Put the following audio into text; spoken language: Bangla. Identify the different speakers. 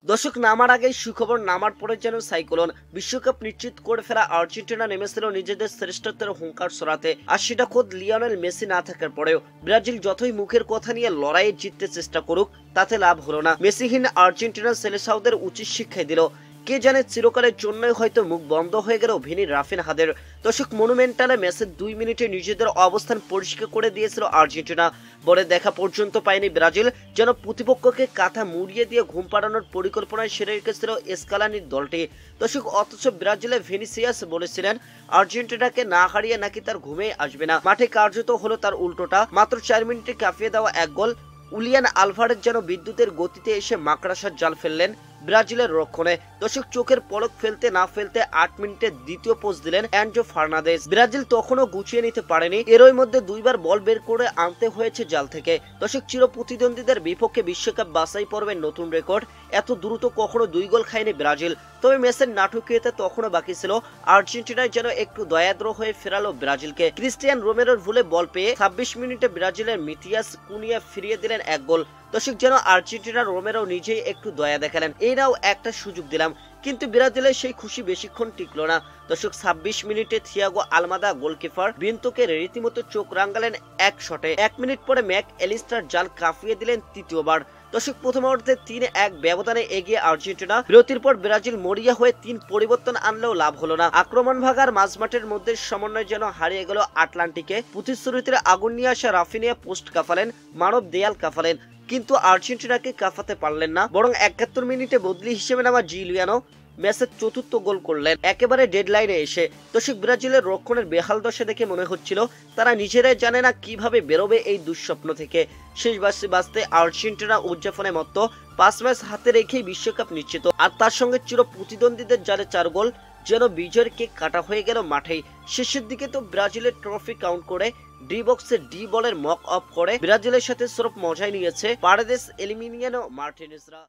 Speaker 1: দর্শক, নামার আগে সুখবর, নামার পরে যেন সাইক্লোন। বিশ্বকাপ নিশ্চিত করে ফেলা আর্জেন্টিনা নেমেছিল নিজেদের শ্রেষ্ঠত্বের হুঙ্কার ছড়াতে, আর সেটা খোদ লিওনেল মেসি না থাকার পরেও। ব্রাজিল যতই মুখের কথা নিয়ে লড়াইয়ে জিততে চেষ্টা করুক, তাতে লাভ হলো না। মেসিহীন আর্জেন্টিনা সেলেসাওদের উচিত শিক্ষাই দিল। কে জানে চিরকালের জন্যই হয়তো মুখ বন্ধ হয়ে গেল ভিনি রাফিনহাদের। দর্শক, মনুমেন্টালে ম্যাচের 2 মিনিটে নিজেদের অবস্থান পরিষ্কার করে দিয়েছিল আর্জেন্টিনা। বলে দেখা পর্যন্ত পায়নি ব্রাজিল, যেন প্রতিপক্ষকে কাঁথা মুড়িয়ে দিয়ে ঘুম পাড়ানোর পরিকল্পনায় সেরে রেখেছিল স্কালানির দলটি। দর্শক, অথচ ব্রাজিলের ভিনিসিয়াস বলেছিলেন আর্জেন্টিনাকে না হারিয়ে নাকি তার ঘুমে আসবে না। মাঠে কার্যত হলো তার উল্টোটা। মাত্র 4 মিনিটে কাঁপিয়ে দেওয়া এক গোল। উলিয়ান আলভারেজ যেন বিদ্যুতের গতিতে এসে মাকড়াসার জাল ফেললেন ব্রাজিলের রক্ষণে। দর্শক, চোখের পলক ফেলতে না ফেলতে 8 মিনিটে দ্বিতীয় পোস্ট দিলেন অ্যানজো ফার্নান্দেজ। ব্রাজিল তখনও গুছিয়ে নিতে পারেনি, এরই মধ্যে 2বার বল বের করে আনতে হয়েছে জাল থেকে। দর্শক, চির প্রতিদ্বন্দ্বীদের বিপক্ষে বিশ্বকাপ বাছাই পর্বের নতুন রেকর্ড। এত দ্রুত কখনো 2 গোল খায়নি ব্রাজিল। তবে ম্যাচের নাটকীয়তা তখনও বাকি ছিল। আর্জেন্টিনায় যেন একটু দয়াদ্র হয়ে ফেরালো ব্রাজিলকে। ক্রিস্টিয়ান রোমেরোর ভুলে বল পেয়ে 26 মিনিটে ব্রাজিলের মিতিয়াস কুনিয়া ফিরিয়ে দিলেন 1 গোল। দর্শক, যেন আর্জেন্টিনার রোমেরো নিজেই একটু দয়া দেখালেন, এই নাও একটা সুযোগ দিলাম। কিন্তু ব্রাজিলের সেই খুশি বেশিক্ষণ টিকল না। দর্শক, 26 মিনিটে থিয়াগো আলমাদা গোলকিপার বিন্তোকে রীতিমতো চোখ রাঙালেন এক শটে। 1 মিনিট পরে ম্যাক এলিস্টার জাল কাঁপিয়ে দিলেন তৃতীয়বার। দর্শক, প্রথমার্ধে 3-1 ব্যবধানে এগিয়ে আর্জেন্টিনা। বিরতির পর ব্রাজিল মরিয়া হয়ে 3 পরিবর্তন আনলেও লাভ হলো না। আক্রমণ ভাগার মাঝমাঠের মধ্যে সমন্বয় যেন হারিয়ে গেল আটলান্টিকে। প্রতিশ্রুতিতে আগুন নিয়ে আসা রাফিনিয়া পোস্ট কাঁপালেন, মানব দেয়াল কাঁপালেন, কিন্তু আর্জেন্টিনাকে কাঁপাতে পারলেন না। বরং 71 মিনিটে বদলি হিসেবে নামা জিলিয়ানো ম্যাচের 4র্থ গোল করলেন একেবারে ডেডলাইনে এসে। দর্শক, ব্রাজিলের রক্ষণের বেহাল দশা দেখে মনে হচ্ছিল তারা নিজেরাই জানে না কিভাবে বেরোবে এই দুঃস্বপ্ন থেকে। শেষ বাঁচতে আর্জেন্টিনা উদযাপনে মত্ত। 5 ম্যাচ হাতে রেখেই বিশ্বকাপ নিশ্চিত, আর তার সঙ্গে চির প্রতিদ্বন্দ্বীদের জালে 4 গোল। যেন বিজয়ের কেক কাটা হয়ে গেল মাঠেই। শেষের দিকে তো ব্রাজিলের ট্রফি কাউন্ট করে ডি বক্সে ডি বলের মক অফ করে ব্রাজিলের সাথে সরব মজাই নিয়েছে পারেদেস, এলিমিনিয়ানো, মার্টিনেজরা।